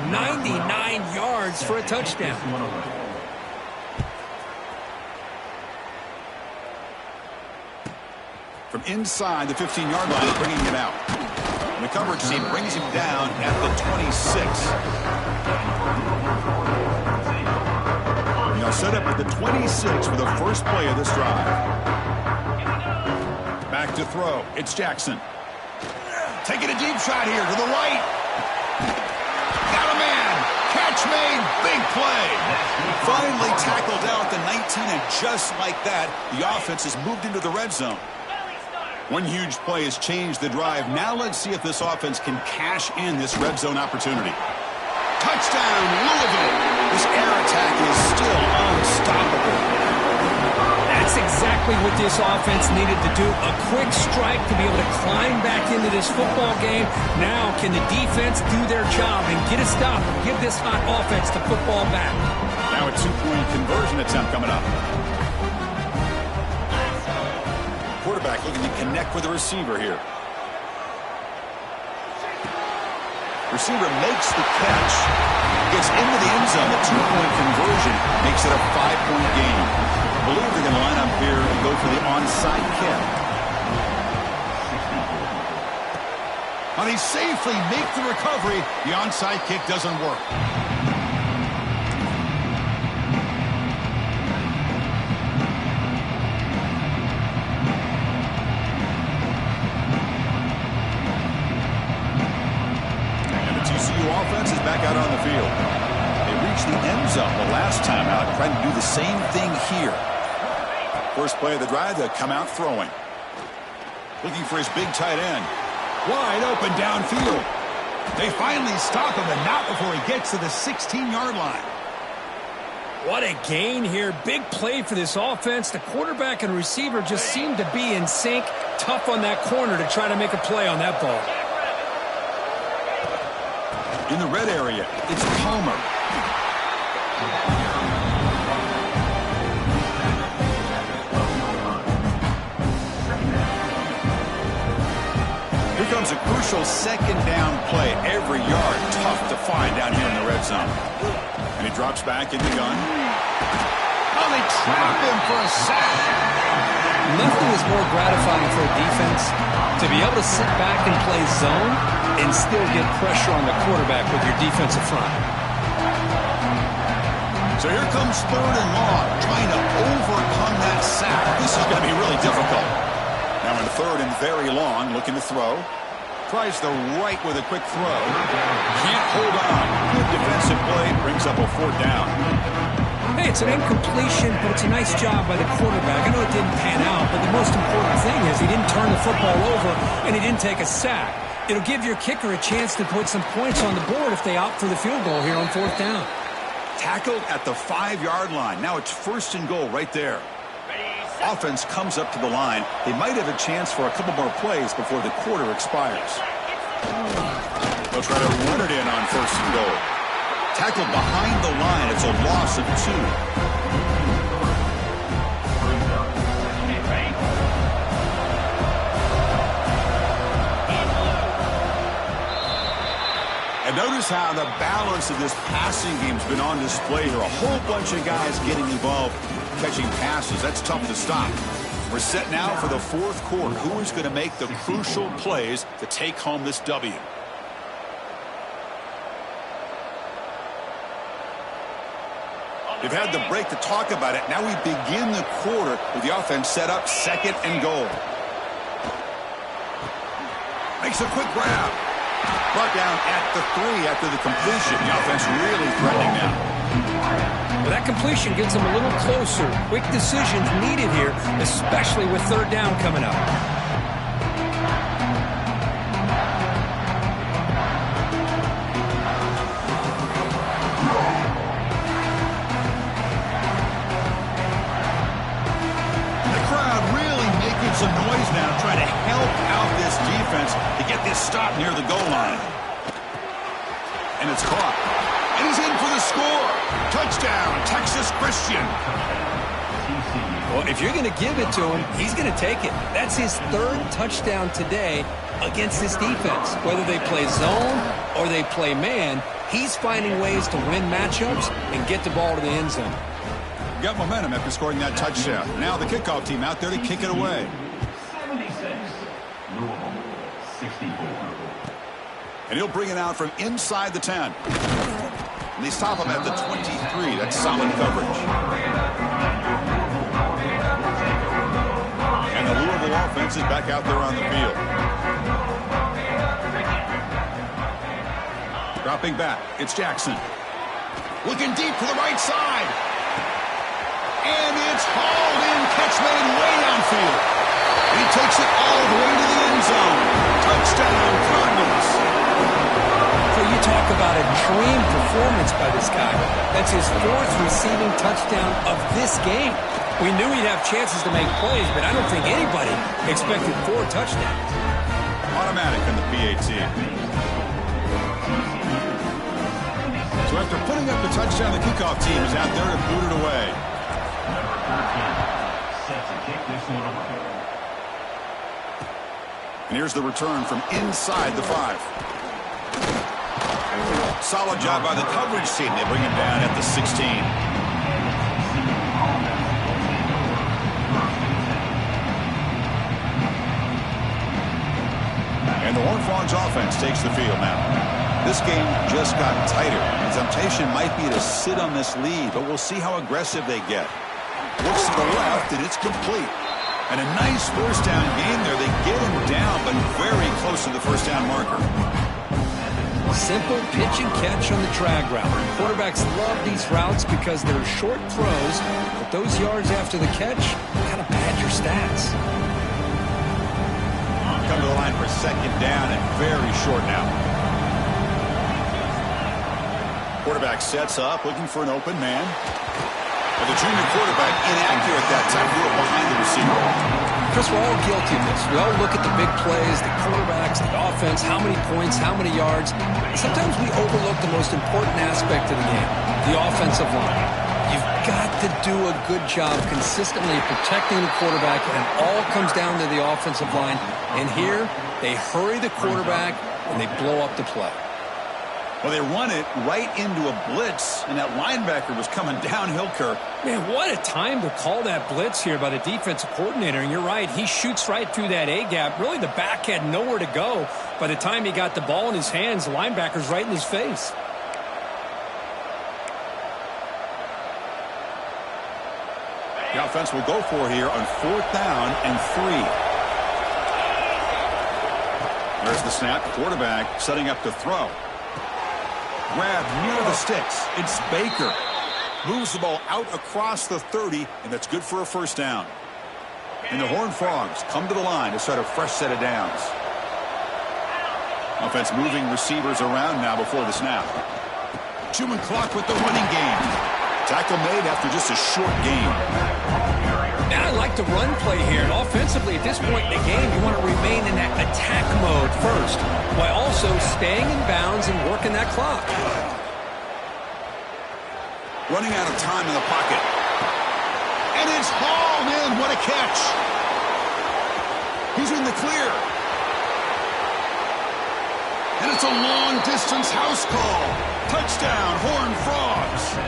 99 yards for a touchdown. From inside the 15-yard line, bringing it out. And the coverage team brings him down at the 26. Now set up at the 26 for the first play of this drive. Back to throw. It's Jackson. Taking a deep shot here to the right. Got a man. Catch made. Big play. Finally tackled out at the 19, and just like that, the offense has moved into the red zone. One huge play has changed the drive. Now let's see if this offense can cash in this red zone opportunity. Touchdown, Louisville. This air attack is still unstoppable. That's exactly what this offense needed to do. A quick strike to be able to climb back into this football game. Now can the defense do their job and get a stop and give this hot offense the football back? Now a two-point conversion attempt coming up. Quarterback looking to connect with the receiver here. Receiver makes the catch. Gets into the end zone. A two-point conversion makes it a 5-point game. I believe they're going to line up here and go for the onside kick. And he safely makes the recovery. The onside kick doesn't work. Offense is back out on the field. They reached the end zone the last time out, trying to do the same thing here. First play of the drive, they come out throwing. Looking for his big tight end. Wide open downfield. They finally stop him, and not before he gets to the 16-yard line. What a gain here. Big play for this offense. The quarterback and receiver just seem to be in sync. Tough on that corner to try to make a play on that ball. In the red area, it's Palmer. Here comes a crucial second down play. Every yard tough to find down here in the red zone. And he drops back in the gun. Oh, they trap him for a sack. Nothing is more gratifying for a defense to be able to sit back and play zone and still get pressure on the quarterback with your defensive front. So here comes 3rd and long, trying to overcome that sack. This is going to be really difficult. Now in 3rd and very long, looking to throw. Tries the right with a quick throw. Can't hold on. Good defensive play. Brings up a 4th down. Hey, it's an incompletion, but it's a nice job by the quarterback. I know it didn't pan out, but the most important thing is he didn't turn the football over and he didn't take a sack. It'll give your kicker a chance to put some points on the board if they opt for the field goal here on 4th down. Tackled at the 5-yard line. Now it's 1st and goal right there. Offense comes up to the line. They might have a chance for a couple more plays before the quarter expires. They'll try to run it in on 1st and goal. Tackled behind the line. It's a loss of 2. And notice how the balance of this passing game's been on display here. A whole bunch of guys getting involved catching passes. That's tough to stop. We're set now for the 4th quarter. Who is going to make the crucial plays to take home this W? They've had the break to talk about it. Now we begin the quarter with the offense set up 2nd and goal. Makes a quick grab. Brought down at the 3 after the completion. The offense really threatening now. Well, that completion gets them a little closer. Quick decisions needed here, especially with 3rd down coming up. The crowd really making some noise now, trying to help out this defense to get this stop near the goal line. And it's caught. And he's in for the score. Touchdown, Texas Christian. Well, if you're going to give it to him, he's going to take it. That's his 3rd touchdown today against this defense. Whether they play zone or they play man, he's finding ways to win matchups and get the ball to the end zone. Got momentum after scoring that touchdown. Now the kickoff team out there to kick it away. 76, Louisville, 64. And he'll bring it out from inside the 10. And they stop him at the 23. That's solid coverage. And the Louisville offense is back out there on the field. Dropping back, it's Jackson. Looking deep to the right side. And it's hauled in, catch made way downfield. He takes it all the way to the end zone. Touchdown, Cardinals. So you talk about a dream performance by this guy. That's his 4th receiving touchdown of this game. We knew he'd have chances to make plays, but I don't think anybody expected 4 touchdowns. Automatic on the PAT. So after putting up the touchdown, the kickoff team is out there to boot it away. Number 13 set to kick this one away. And here's the return from inside the 5. Solid job by the coverage team. They bring him down at the 16. And the Horned Frogs offense takes the field now. This game just got tighter. The temptation might be to sit on this lead, but we'll see how aggressive they get. Looks to the left, and it's complete. And a nice 1st down game there. They get him down, but very close to the 1st down marker. Simple pitch and catch on the drag route. Quarterbacks love these routes because they're short throws, but those yards after the catch kind of pad your stats. Come to the line for 2nd down and very short now. Quarterback sets up, looking for an open man. But the junior quarterback inaccurate that time, threw it behind the receiver. Chris, we're all guilty of this. We all look at the big plays, the quarterbacks, the offense, how many points, how many yards. Sometimes we overlook the most important aspect of the game, the offensive line. You've got to do a good job consistently protecting the quarterback, and it all comes down to the offensive line. And here, they hurry the quarterback, and they blow up the play. Well, they run it right into a blitz, and that linebacker was coming downhill, Kirk. Man, what a time to call that blitz here by the defensive coordinator. And you're right, he shoots right through that A-gap. Really, the back had nowhere to go. By the time he got the ball in his hands, the linebacker's right in his face. The offense will go for it here on 4th down and 3. There's the snap. Quarterback setting up to throw. Grab near the sticks. It's Baker. Moves the ball out across the 30, and that's good for a first down. And the Horned Frogs come to the line to start a fresh set of downs. Offense moving receivers around now before the snap. Chewing clock with the running game. Tackle made after just a short game. And I like the run play here. And offensively, at this point in the game, you want to remain in that attack mode first, while also staying in bounds and working that clock. Running out of time in the pocket. And it's hauled in. What a catch. He's in the clear. And it's a long-distance house call. Touchdown, Horned Frogs.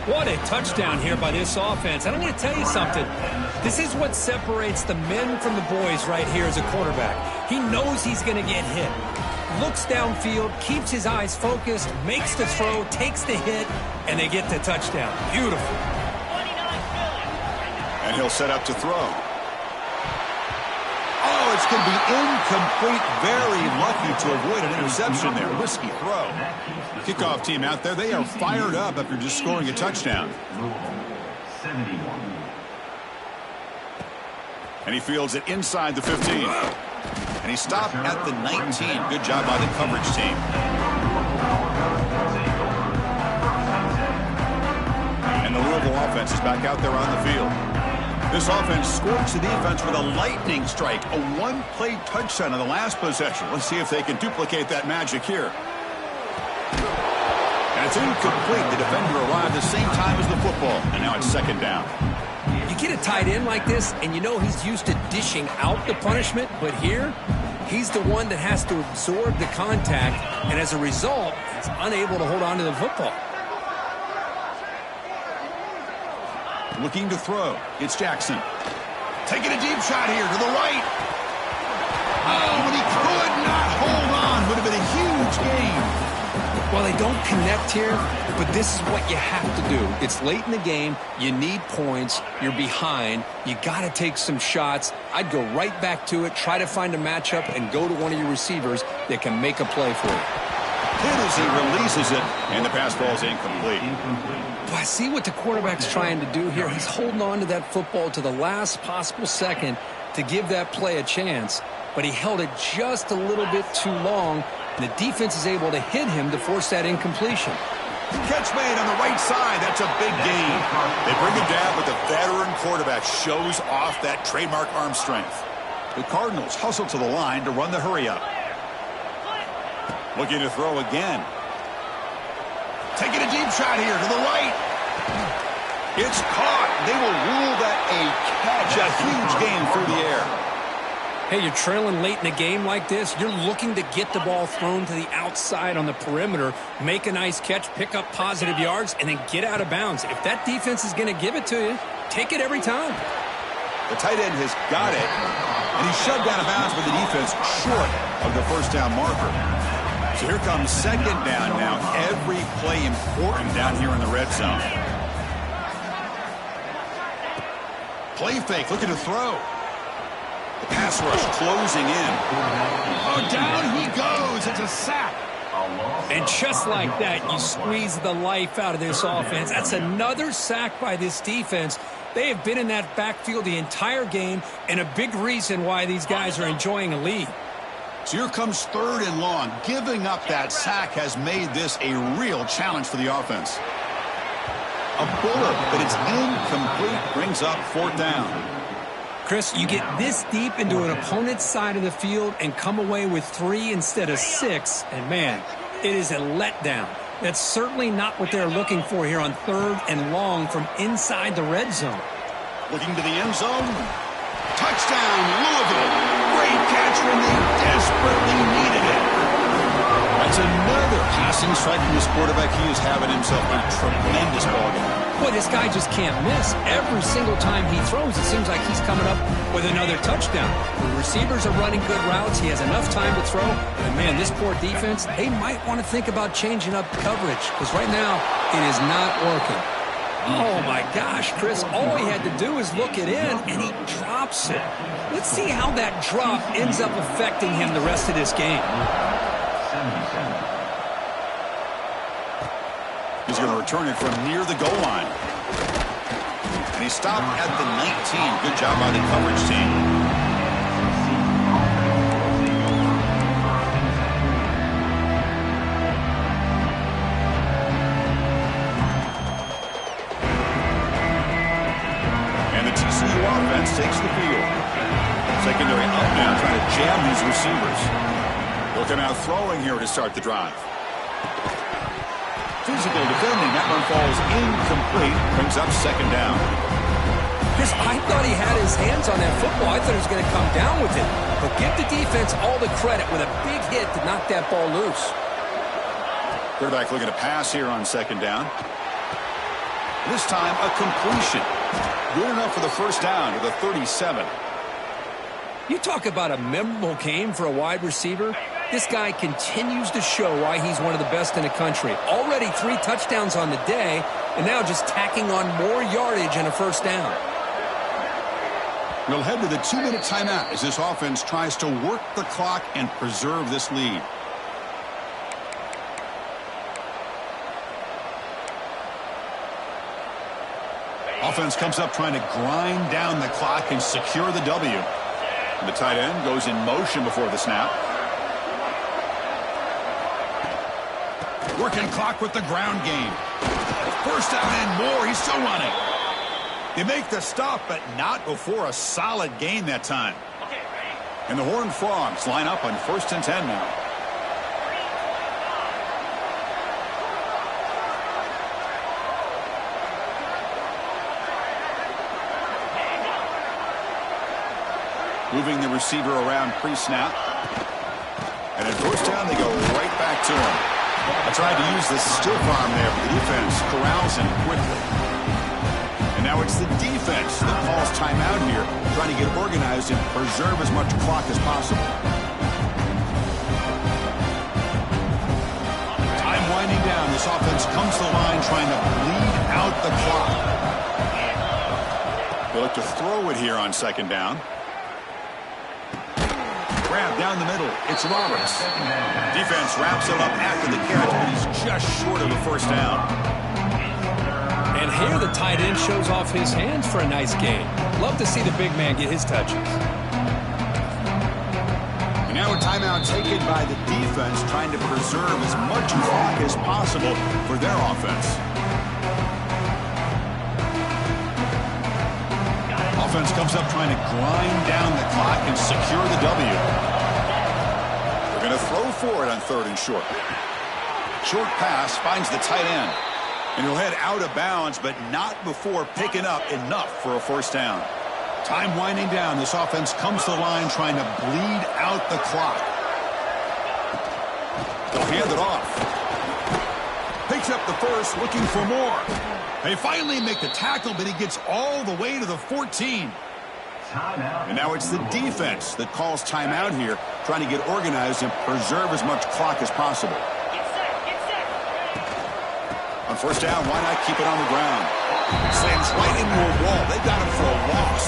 What a touchdown here by this offense. And I'm going to tell you something. This is what separates the men from the boys right here as a quarterback. He knows he's going to get hit. Looks downfield, keeps his eyes focused, makes the throw, takes the hit, and they get the touchdown. Beautiful. And he'll set up to throw. Oh, it's going to be incomplete. Very lucky to avoid an interception there. Risky throw. Kickoff team out there, they are fired up after just scoring a touchdown. And he fields it inside the 15. And he stopped at the 19. Good job by the coverage team. And the Louisville offense is back out there on the field. This offense scorched the defense with a lightning strike. A one-play touchdown on the last possession. Let's see if they can duplicate that magic here. And it's incomplete. The defender arrived the same time as the football. And now it's second down. You get a tight end like this, and you know he's used to dishing out the punishment, but here, he's the one that has to absorb the contact, and as a result, he's unable to hold on to the football. Looking to throw. It's Jackson. Taking a deep shot here to the right. Oh, but he could not hold on. Would have been a huge gain. Well, they don't connect here, but this is what you have to do. It's late in the game. You need points. You're behind. You got to take some shots. I'd go right back to it, try to find a matchup, and go to one of your receivers that can make a play for you. Hit as he releases it, and the pass ball is incomplete. Well, I see what the quarterback's trying to do here. He's holding on to that football to the last possible second to give that play a chance, but he held it just a little bit too long, and the defense is able to hit him to force that incompletion. Catch made on the right side. That's a big gain. They bring him down, but the veteran quarterback shows off that trademark arm strength. The Cardinals hustle to the line to run the hurry up. Looking to throw again. Taking a deep shot here to the right. It's caught. They will rule that a catch. A huge gain through the air. Hey, you're trailing late in a game like this. You're looking to get the ball thrown to the outside on the perimeter, make a nice catch, pick up positive yards, and then get out of bounds. If that defense is going to give it to you, take it every time. The tight end has got it, and he's shoved out of bounds with the defense short of the first down marker. So here comes second down now. Every play important down here in the red zone. Play fake, looking to throw. The pass rush closing in. Oh, down he goes. It's a sack. And just like that, you squeeze the life out of this offense. That's another sack by this defense. They have been in that backfield the entire game, and a big reason why these guys are enjoying a lead. So here comes 3rd and long. Giving up that sack has made this a real challenge for the offense. A bullet, but it's incomplete, brings up 4th down. Chris, you get this deep into an opponent's side of the field and come away with 3 instead of 6, and man, it is a letdown. That's certainly not what they're looking for here on 3rd and long from inside the red zone. Looking to the end zone. Touchdown, Louisville. Great catch when they desperately needed it. That's another passing strike from this quarterback. He is having himself a tremendous ballgame. Boy, this guy just can't miss. Every single time he throws, it seems like he's coming up with another touchdown. The receivers are running good routes. He has enough time to throw. And, man, this poor defense, they might want to think about changing up coverage because right now it is not working. Oh, my gosh, Chris, all he had to do is look it in, and he drops it. Let's see how that drop ends up affecting him the rest of this game. He's going to return it from near the goal line. And he stopped at the 19. Good job by the coverage team. Offense takes the field. Secondary up now, trying to jam these receivers. Looking out throwing here to start the drive. Physical defending. That one falls incomplete. Brings up 2nd down. Chris, I thought he had his hands on that football. I thought he was going to come down with it. But give the defense all the credit with a big hit to knock that ball loose. Quarterback looking to pass here on 2nd down. This time a completion. Good enough for the 1st down to the 37. You talk about a memorable game for a wide receiver. This guy continues to show why he's one of the best in the country. Already 3 touchdowns on the day, and now just tacking on more yardage and a 1st down. We'll head to the 2-minute timeout as this offense tries to work the clock and preserve this lead. Offense comes up trying to grind down the clock and secure the W. And the tight end goes in motion before the snap. Working clock with the ground game. 1st down and more. He's still running. They make the stop, but not before a solid gain that time. And the Horned Frogs line up on 1st and 10 now. Moving the receiver around pre-snap. And at 1st down, they go right back to him. I tried to use the stiff arm there, but the defense corrals him quickly. And now it's the defense that calls timeout here, trying to get organized and preserve as much clock as possible. Time winding down. This offense comes to the line trying to bleed out the clock. They look to throw it here on 2nd down. Grab down the middle. It's Roberts. Defense wraps him up after the catch, but he's just short of the 1st down. And here the tight end shows off his hands for a nice gain. Love to see the big man get his touches. And now a timeout taken by the defense, trying to preserve as much clock as possible for their offense. Offense comes up trying to grind down the clock and secure the W. They're going to throw for it on 3rd and short. Short pass finds the tight end. And he'll head out of bounds, but not before picking up enough for a 1st down. Time winding down. This offense comes to the line trying to bleed out the clock. They'll hand it off. Picks up the 1st, looking for more. They finally make the tackle, but he gets all the way to the 14. And now it's the defense that calls timeout here, trying to get organized and preserve as much clock as possible. On 1st down, why not keep it on the ground? Slams right into a wall. They got him for a loss.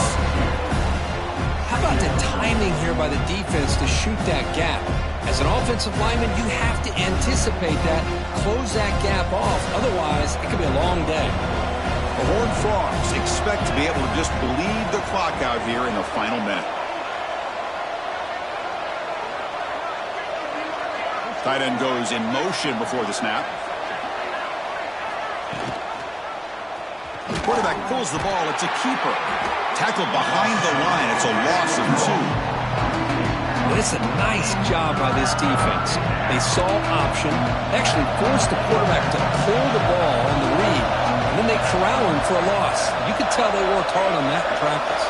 How about the timing here by the defense to shoot that gap? As an offensive lineman, you have to anticipate that, close that gap off. Otherwise, it could be a long day. The Horned Frogs expect to be able to just bleed the clock out here in the final minute. Tight end goes in motion before the snap. Quarterback pulls the ball. It's a keeper. Tackled behind the line. It's a loss of 2. It's a nice job by this defense. They saw option, actually forced the quarterback to pull the ball on the read, and then they corral him for a loss. You could tell they worked hard on that in practice.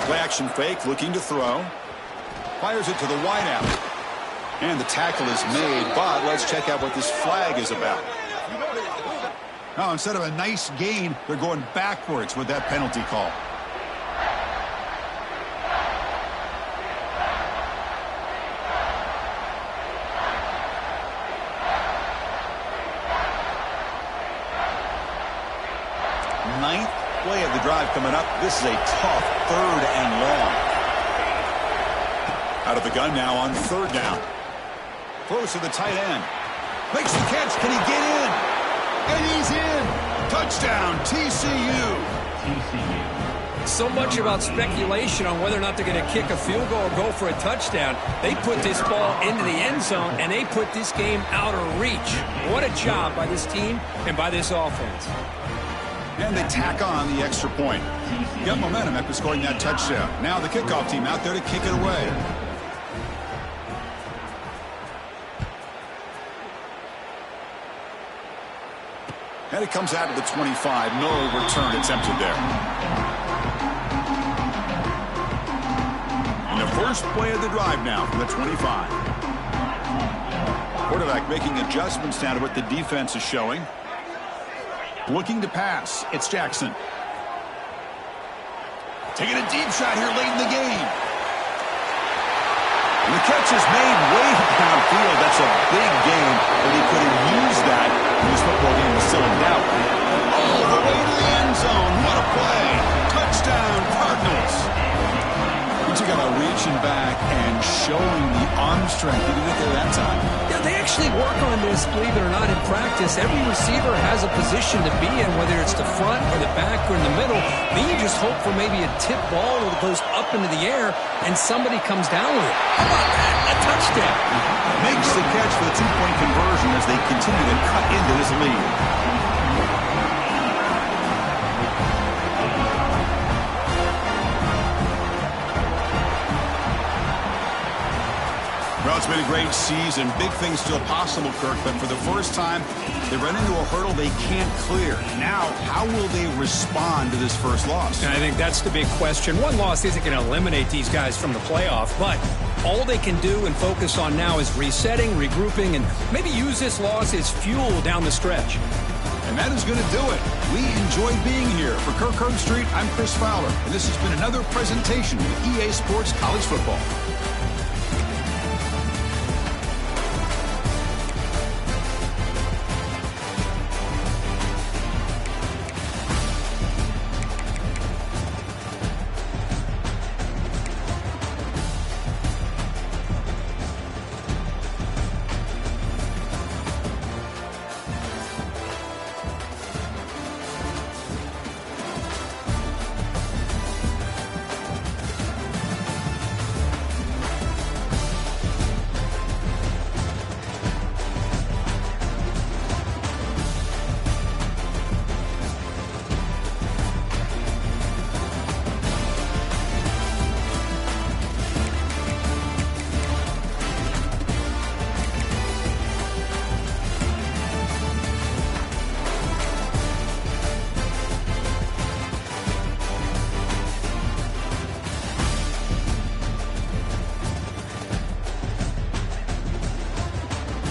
Play action fake, looking to throw. Fires it to the wideout. And the tackle is made, but let's check out what this flag is about. Now, instead of a nice gain, they're going backwards with that penalty call. Ninth play of the drive coming up. This is a tough 3rd and long. Out of the gun now on 3rd down. Close to the tight end. Makes the catch. Can he get in? And he's in. Touchdown, TCU. So much about speculation on whether or not they're going to kick a field goal or go for a touchdown. They put this ball into the end zone, and they put this game out of reach. What a job by this team and by this offense. And they tack on the extra point. Got momentum after scoring that touchdown. Now the kickoff team out there to kick it away. And it comes out of the 25. No return attempted there. And the first play of the drive now from the 25. Quarterback making adjustments now to what the defense is showing. Looking to pass. It's Jackson. Taking a deep shot here late in the game. And the catch is made way downfield. That's a big game, but he could have used that when this football game was still in doubt. All the way to the end zone. What a play. Touchdown, Cardinals. He took out a reaching back and showing the arm strength. Did he get there that time? Yeah, they actually work on this, believe it or not, in practice. Every receiver has a position to be in, whether it's the front or the back or in the middle. Then you just hope for maybe a tip ball that goes up into the air and somebody comes down with it. How about that? A touchdown. Makes the catch for the 2-point conversion as they continue to cut into this lead. Well, it's been a great season. Big things still possible, Kirk, but for the first time, they run into a hurdle they can't clear. Now, how will they respond to this first loss? And I think that's the big question. One loss isn't going to eliminate these guys from the playoff, but all they can do and focus on now is resetting, regrouping, and maybe use this loss as fuel down the stretch. And that is going to do it. We enjoyed being here. For Kirk Herbstreit, I'm Chris Fowler, and this has been another presentation of EA Sports College Football.